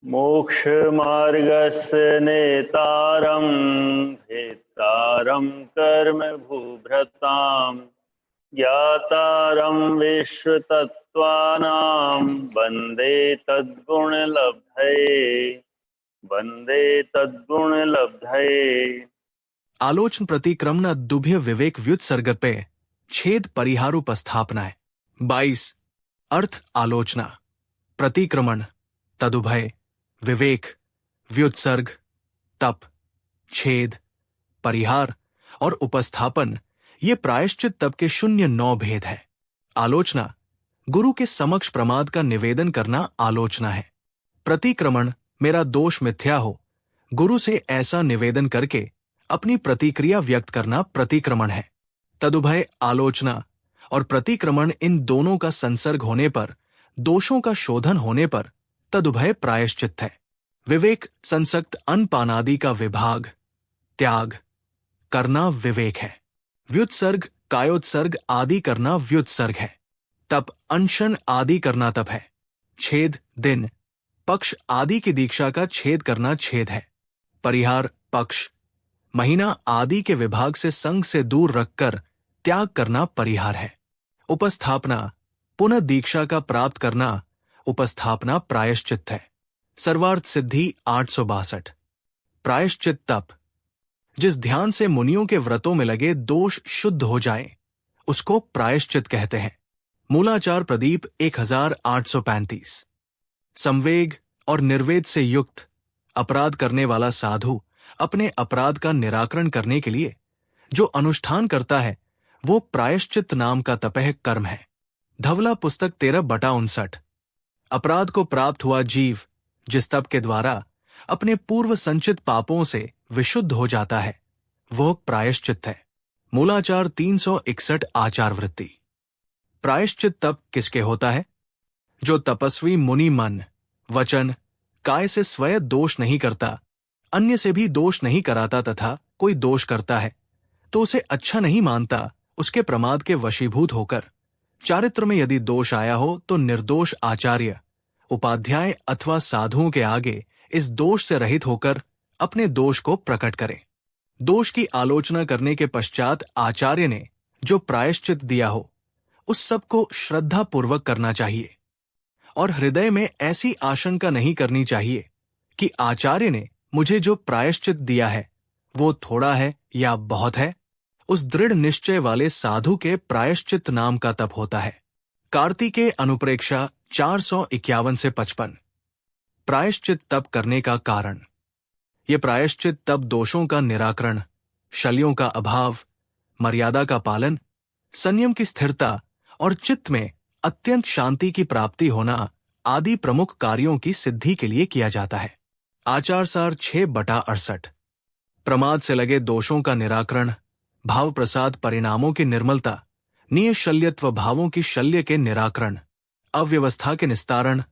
मोक्षमार्गस्य नेतारं भेत्तारं कर्म भूभृतां ज्ञातारं विश्वतत्त्वानां वन्दे तद्गुणलब्धये। आलोचन प्रतिक्रमण दुभ्य विवेक व्युत्सर्ग पे छेद परिहार उपस्थापनाएं 22। अर्थ आलोचना, प्रतिक्रमण, तदुभय, विवेक, व्युत्सर्ग, तप, छेद, परिहार और उपस्थापन ये प्रायश्चित तप के 0-9 भेद है। आलोचना, गुरु के समक्ष प्रमाद का निवेदन करना आलोचना है। प्रतिक्रमण, मेरा दोष मिथ्या हो, गुरु से ऐसा निवेदन करके अपनी प्रतिक्रिया व्यक्त करना प्रतिक्रमण है। तदुभय, आलोचना और प्रतिक्रमण इन दोनों का संसर्ग होने पर, दोषों का शोधन होने पर तदुभय प्रायश्चित है। विवेक, संसक्त अनपानादि का विभाग, त्याग करना विवेक है। व्युत्सर्ग, कायोत्सर्ग आदि करना व्युत्सर्ग है। तप, अनशन आदि करना तप है। छेद, दिन, पक्ष आदि की दीक्षा का छेद करना छेद है। परिहार, पक्ष, महीना आदि के विभाग से संग से दूर रखकर त्याग करना परिहार है। उपस्थापना, पुनः दीक्षा का प्राप्त करना उपस्थापना प्रायश्चित है। सर्वार्थ सिद्धि 862। प्रायश्चित तप, जिस ध्यान से मुनियों के व्रतों में लगे दोष शुद्ध हो जाएं, उसको प्रायश्चित कहते हैं। मूलाचार प्रदीप 1835। संवेग और निर्वेद से युक्त अपराध करने वाला साधु अपने अपराध का निराकरण करने के लिए जो अनुष्ठान करता है वो प्रायश्चित नाम का तपह कर्म है। धवला पुस्तक 13/59। अपराध को प्राप्त हुआ जीव जिस तप के द्वारा अपने पूर्व संचित पापों से विशुद्ध हो जाता है वो प्रायश्चित है। मूलाचार 361 आचार वृत्ति। प्रायश्चित तप किसके होता है? जो तपस्वी मुनि मन, वचन, काय से स्वयं दोष नहीं करता, अन्य से भी दोष नहीं कराता तथा कोई दोष करता है तो उसे अच्छा नहीं मानता, उसके प्रमाद के वशीभूत होकर चारित्र में यदि दोष आया हो तो निर्दोष आचार्य, उपाध्याय अथवा साधुओं के आगे इस दोष से रहित होकर अपने दोष को प्रकट करें। दोष की आलोचना करने के पश्चात आचार्य ने जो प्रायश्चित दिया हो उस सब को श्रद्धा पूर्वक करना चाहिए और हृदय में ऐसी आशंका नहीं करनी चाहिए कि आचार्य ने मुझे जो प्रायश्चित दिया है वो थोड़ा है या बहुत है। उस दृढ़ निश्चय वाले साधु के प्रायश्चित नाम का तप होता है। कार्तिकेय अनुप्रेक्षा 451 से 55। प्रायश्चित तप करने का कारण। ये प्रायश्चित तप दोषों का निराकरण, शल्यों का अभाव, मर्यादा का पालन, संयम की स्थिरता और चित्त में अत्यंत शांति की प्राप्ति होना आदि प्रमुख कार्यों की सिद्धि के लिए किया जाता है। आचार सार 6/68। प्रमाद से लगे दोषों का निराकरण, भाव प्रसाद परिणामों की निर्मलता, नियशल्यत्व भावों की शल्य के निराकरण, अव्यवस्था के निस्तारण,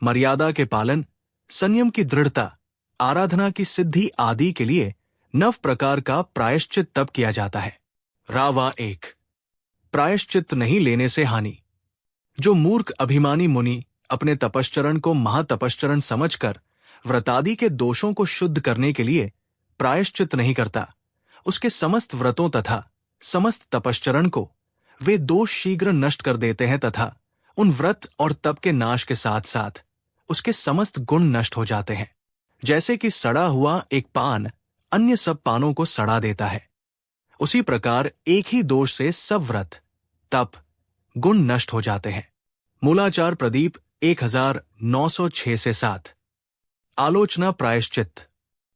मर्यादा के पालन, संयम की दृढ़ता, आराधना की सिद्धि आदि के लिए 9 प्रकार का प्रायश्चित तप किया जाता है। रावा 1। प्रायश्चित नहीं लेने से हानि। जो मूर्ख अभिमानी मुनि अपने तपश्चरण को महातपश्चरण समझकर व्रतादि के दोषों को शुद्ध करने के लिए प्रायश्चित नहीं करता, उसके समस्त व्रतों तथा समस्त तपश्चरण को वे दोष शीघ्र नष्ट कर देते हैं तथा उन व्रत और तप के नाश के साथ साथ उसके समस्त गुण नष्ट हो जाते हैं। जैसे कि सड़ा हुआ एक पान अन्य सब पानों को सड़ा देता है, उसी प्रकार एक ही दोष से सब व्रत, तप, गुण नष्ट हो जाते हैं। मूलाचार प्रदीप 1906 से 7। आलोचना प्रायश्चित।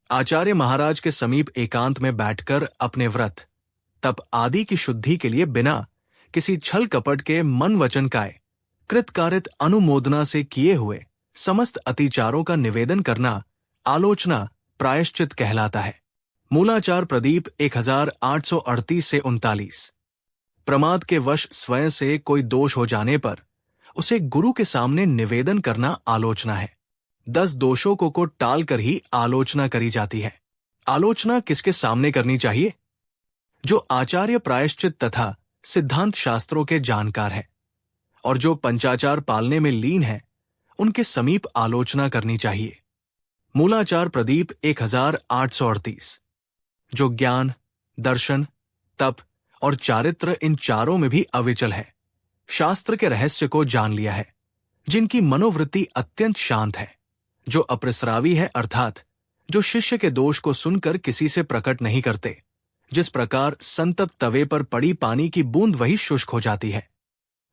आचार्य महाराज के समीप एकांत में बैठकर अपने व्रत, तप आदि की शुद्धि के लिए बिना किसी छल कपट के मन वचन काय कृतकारित अनुमोदना से किए हुए समस्त अतिचारों का निवेदन करना आलोचना प्रायश्चित कहलाता है। मूलाचार प्रदीप 1838 से 39। प्रमाद के वश स्वयं से कोई दोष हो जाने पर उसे गुरु के सामने निवेदन करना आलोचना है। 10 दोषों को टाल कर ही आलोचना करी जाती है। आलोचना किसके सामने करनी चाहिए? जो आचार्य प्रायश्चित तथा सिद्धांत शास्त्रों के जानकार है और जो पंचाचार पालने में लीन है, उनके समीप आलोचना करनी चाहिए। मूलाचार प्रदीप 1838, जो ज्ञान, दर्शन, तप और चारित्र इन चारों में भी अविचल है, शास्त्र के रहस्य को जान लिया है, जिनकी मनोवृत्ति अत्यंत शांत है, जो अप्रसरावी है, अर्थात जो शिष्य के दोष को सुनकर किसी से प्रकट नहीं करते, जिस प्रकार संतप्त तवे पर पड़ी पानी की बूंद वही शुष्क हो जाती है,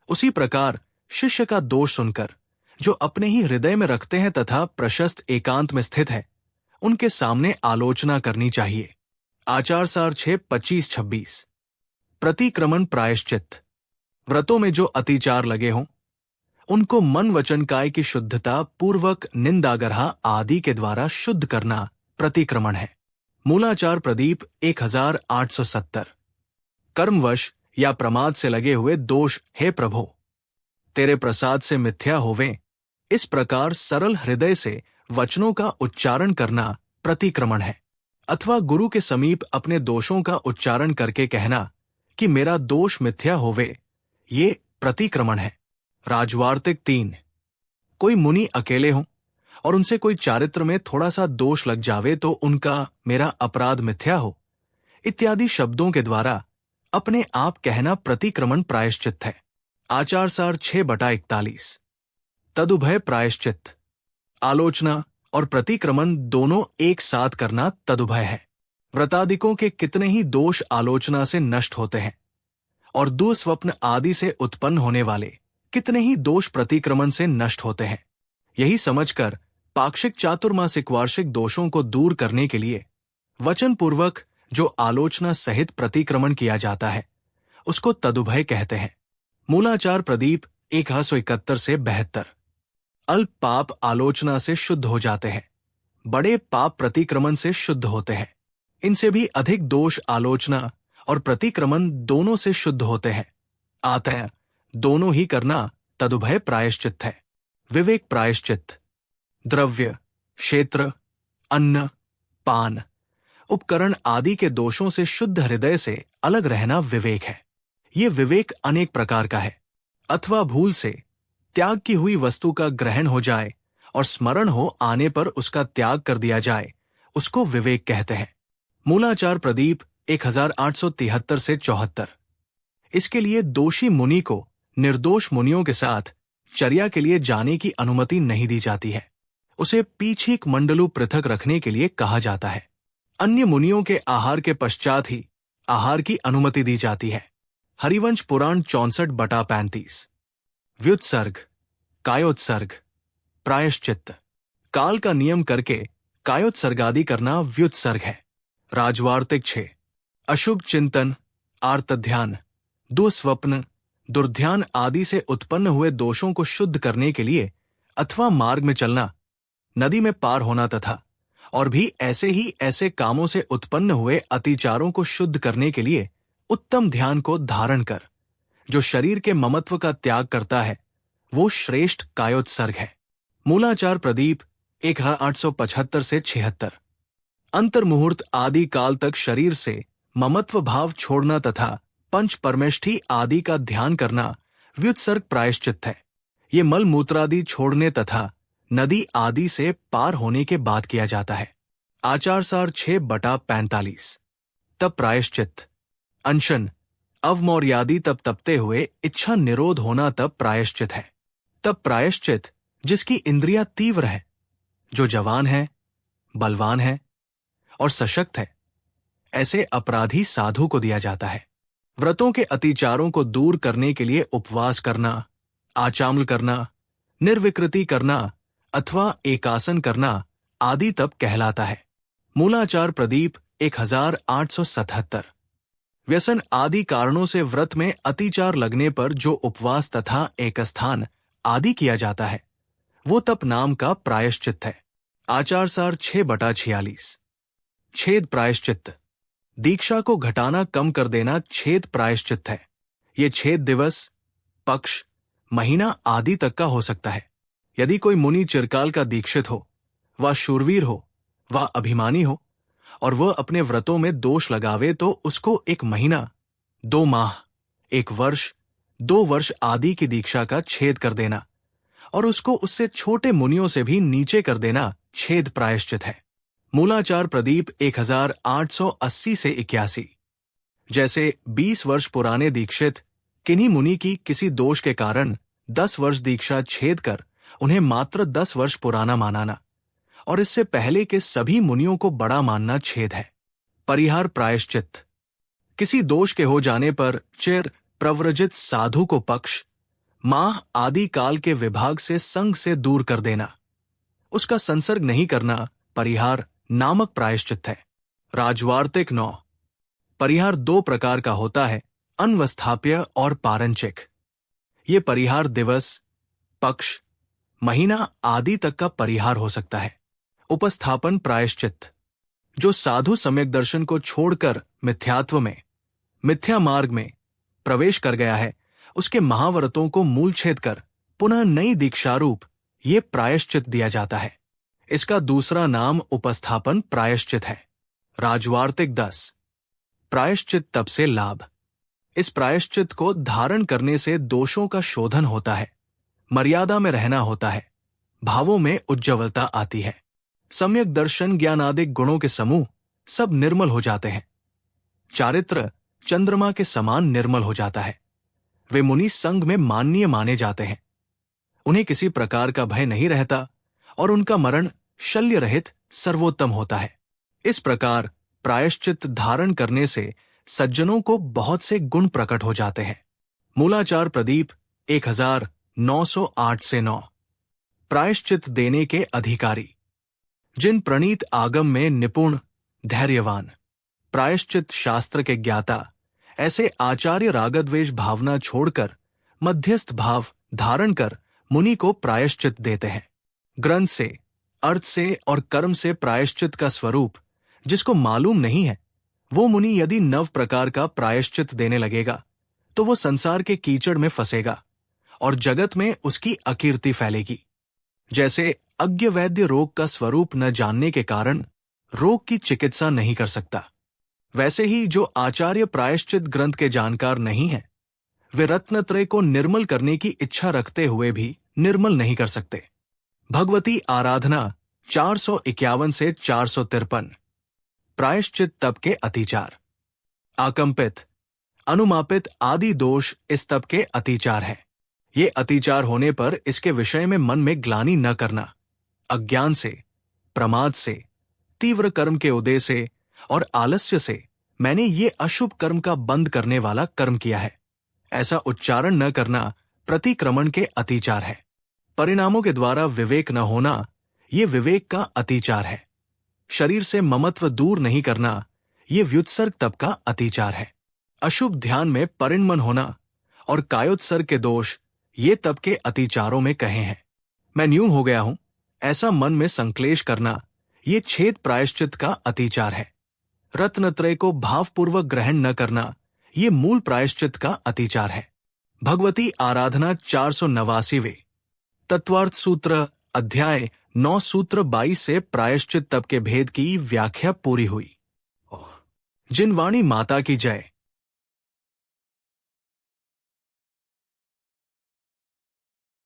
उसी प्रकार शिष्य का दोष सुनकर जो अपने ही हृदय में रखते हैं तथा प्रशस्त एकांत में स्थित है, उनके सामने आलोचना करनी चाहिए। आचार सार 6:25-26। प्रतिक्रमण प्रायश्चित। व्रतों में जो अतिचार लगे हों, उनको मन वचन काय की शुद्धता पूर्वक निंदागरहा आदि के द्वारा शुद्ध करना प्रतिक्रमण है। मूलाचार प्रदीप 1870। कर्मवश या प्रमाद से लगे हुए दोष हे प्रभो, तेरे प्रसाद से मिथ्या होवें, इस प्रकार सरल हृदय से वचनों का उच्चारण करना प्रतिक्रमण है। अथवा गुरु के समीप अपने दोषों का उच्चारण करके कहना कि मेरा दोष मिथ्या होवे, ये प्रतिक्रमण है। राजवार्तिक 3। कोई मुनि अकेले हों और उनसे कोई चारित्र में थोड़ा सा दोष लग जावे तो उनका मेरा अपराध मिथ्या हो इत्यादि शब्दों के द्वारा अपने आप कहना प्रतिक्रमण प्रायश्चित है। आचार सार 6/41। तदुभय प्रायश्चित। आलोचना और प्रतिक्रमण दोनों एक साथ करना तदुभय है। व्रतादिकों के कितने ही दोष आलोचना से नष्ट होते हैं और दुस्वप्न आदि से उत्पन्न होने वाले कितने ही दोष प्रतिक्रमण से नष्ट होते हैं। यही समझकर पाक्षिक चातुर्मासिक वार्षिक दोषों को दूर करने के लिए वचन पूर्वक जो आलोचना सहित प्रतिक्रमण किया जाता है, उसको तदुभय कहते हैं। मूलाचार प्रदीप 171-72। अल्प पाप आलोचना से शुद्ध हो जाते हैं, बड़े पाप प्रतिक्रमण से शुद्ध होते हैं। इनसे भी अधिक दोष आलोचना और प्रतिक्रमण दोनों से शुद्ध होते हैं। अतः दोनों ही करना तदुभय प्रायश्चित है। विवेक प्रायश्चित। द्रव्य, क्षेत्र, अन्न, पान, उपकरण आदि के दोषों से शुद्ध हृदय से अलग रहना विवेक है। ये विवेक अनेक प्रकार का है। अथवा भूल से त्याग की हुई वस्तु का ग्रहण हो जाए और स्मरण हो आने पर उसका त्याग कर दिया जाए, उसको विवेक कहते हैं। मूलाचार प्रदीप 1873-74। इसके लिए दोषी मुनि को निर्दोष मुनियों के साथ चर्या के लिए जाने की अनुमति नहीं दी जाती है। उसे पीछीक मंडलू पृथक रखने के लिए कहा जाता है। अन्य मुनियों के आहार के पश्चात ही आहार की अनुमति दी जाती है। हरिवंश पुराण 64/35। व्युत्सर्ग, कायोत्सर्ग, प्रायश्चित्त। काल का नियम करके कायोत्सर्गादि करना व्युत्सर्ग है। राजवार्तिक 6। अशुभ चिंतन, आर्तध्यान, दुस्वप्न, दुर्ध्यान आदि से उत्पन्न हुए दोषों को शुद्ध करने के लिए अथवा मार्ग में चलना, नदी में पार होना तथा और भी ऐसे ही ऐसे कामों से उत्पन्न हुए अतिचारों को शुद्ध करने के लिए उत्तम ध्यान को धारण कर जो शरीर के ममत्व का त्याग करता है, वो श्रेष्ठ कायोत्सर्ग है। मूलाचार प्रदीप 1875-76। अंतर्मुहूर्त आदि काल तक शरीर से ममत्व भाव छोड़ना तथा पंच परमेष्ठी आदि का ध्यान करना व्युत्सर्ग प्रायश्चित है। ये मल मूत्रादि छोड़ने तथा नदी आदि से पार होने के बाद किया जाता है। आचार सार 6/45। तब प्रायश्चित। अनशन, अवमौर्यादि तब तपते हुए इच्छा निरोध होना तब प्रायश्चित है। तब प्रायश्चित जिसकी इंद्रियां तीव्र है, जो जवान है, बलवान है और सशक्त है, ऐसे अपराधी साधु को दिया जाता है। व्रतों के अतिचारों को दूर करने के लिए उपवास करना, आचाम्ल करना, निर्विकृति करना अथवा एकासन करना आदि तप कहलाता है। मूलाचार प्रदीप 1877। व्यसन आदि कारणों से व्रत में अतिचार लगने पर जो उपवास तथा एकस्थान आदि किया जाता है, वो तप नाम का प्रायश्चित है। आचार सार 6/46। छेद प्रायश्चित। दीक्षा को घटाना कम कर देना छेद प्रायश्चित है। ये छेद दिवस, पक्ष, महीना आदि तक का हो सकता है। यदि कोई मुनि चिरकाल का दीक्षित हो, वह शूरवीर हो, वह अभिमानी हो और वह अपने व्रतों में दोष लगावे तो उसको 1 महीना, 2 माह, 1 वर्ष, 2 वर्ष आदि की दीक्षा का छेद कर देना और उसको उससे छोटे मुनियों से भी नीचे कर देना छेद प्रायश्चित है। मूलाचार प्रदीप 1880 से 81। जैसे 20 वर्ष पुराने दीक्षित किन्हीं मुनि की किसी दोष के कारण 10 वर्ष दीक्षा छेद कर उन्हें मात्र 10 वर्ष पुराना मानाना और इससे पहले के सभी मुनियों को बड़ा मानना छेद है। परिहार प्रायश्चित किसी दोष के हो जाने पर चिर प्रव्रजित साधु को पक्ष, माह आदि काल के विभाग से संग से दूर कर देना, उसका संसर्ग नहीं करना परिहार नामक प्रायश्चित है। राजवार्तिक 9। परिहार 2 प्रकार का होता है, अनवस्थाप्य और पारंचिक। ये परिहार दिवस, पक्ष, महीना आदि तक का परिहार हो सकता है। उपस्थापन प्रायश्चित जो साधु सम्यक दर्शन को छोड़कर मिथ्यात्व में, मिथ्या मार्ग में प्रवेश कर गया है, उसके महाव्रतों को मूलछेद कर पुनः नई दीक्षारूप ये प्रायश्चित दिया जाता है। इसका दूसरा नाम उपस्थापन प्रायश्चित है। राजवार्तिक 10। प्रायश्चित तप से लाभ। इस प्रायश्चित को धारण करने से दोषों का शोधन होता है, मर्यादा में रहना होता है, भावों में उज्ज्वलता आती है, सम्यक दर्शन ज्ञानादिक गुणों के समूह सब निर्मल हो जाते हैं, चारित्र चंद्रमा के समान निर्मल हो जाता है, वे मुनि संघ में माननीय माने जाते हैं, उन्हें किसी प्रकार का भय नहीं रहता और उनका मरण शल्य रहित सर्वोत्तम होता है। इस प्रकार प्रायश्चित धारण करने से सज्जनों को बहुत से गुण प्रकट हो जाते हैं। मूलाचार प्रदीप 1908 से 9। प्रायश्चित देने के अधिकारी जिन प्रणीत आगम में निपुण, धैर्यवान, प्रायश्चित शास्त्र के ज्ञाता, ऐसे आचार्य रागद्वेष भावना छोड़कर मध्यस्थ भाव धारण कर मुनि को प्रायश्चित देते हैं। ग्रंथ से, अर्थ से और कर्म से प्रायश्चित का स्वरूप जिसको मालूम नहीं है, वो मुनि यदि 9 प्रकार का प्रायश्चित देने लगेगा तो वो संसार के कीचड़ में फंसेगा और जगत में उसकी अकीर्ति फैलेगी। जैसे अज्ञ वैद्य रोग का स्वरूप न जानने के कारण रोग की चिकित्सा नहीं कर सकता, वैसे ही जो आचार्य प्रायश्चित ग्रंथ के जानकार नहीं है, वे रत्नत्रय को निर्मल करने की इच्छा रखते हुए भी निर्मल नहीं कर सकते। भगवती आराधना 451 से 453। प्रायश्चित तप के अतिचार। आकंपित, अनुमापित आदि दोष इस तप के अतिचार है। ये अतिचार होने पर इसके विषय में मन में ग्लानि न करना, अज्ञान से, प्रमाद से, तीव्र कर्म के उदय से और आलस्य से मैंने ये अशुभ कर्म का बंद करने वाला कर्म किया है, ऐसा उच्चारण न करना प्रतिक्रमण के अतिचार है। परिणामों के द्वारा विवेक न होना ये विवेक का अतिचार है। शरीर से ममत्व दूर नहीं करना ये व्युत्सर्ग तप का अतिचार है। अशुभ ध्यान में परिणमन होना और कायोत्सर्ग के दोष ये तप के अतिचारों में कहे हैं। मैं न्यून हो गया हूं, ऐसा मन में संक्लेश करना ये छेद प्रायश्चित का अतिचार है। रत्नत्रय को भावपूर्वक ग्रहण न करना ये मूल प्रायश्चित का अतिचार है। भगवती आराधना 489वें। तत्वार्थ सूत्र अध्याय 9 सूत्र 22 से प्रायश्चित तप के भेद की व्याख्या पूरी हुई। जिन वाणी माता की जय।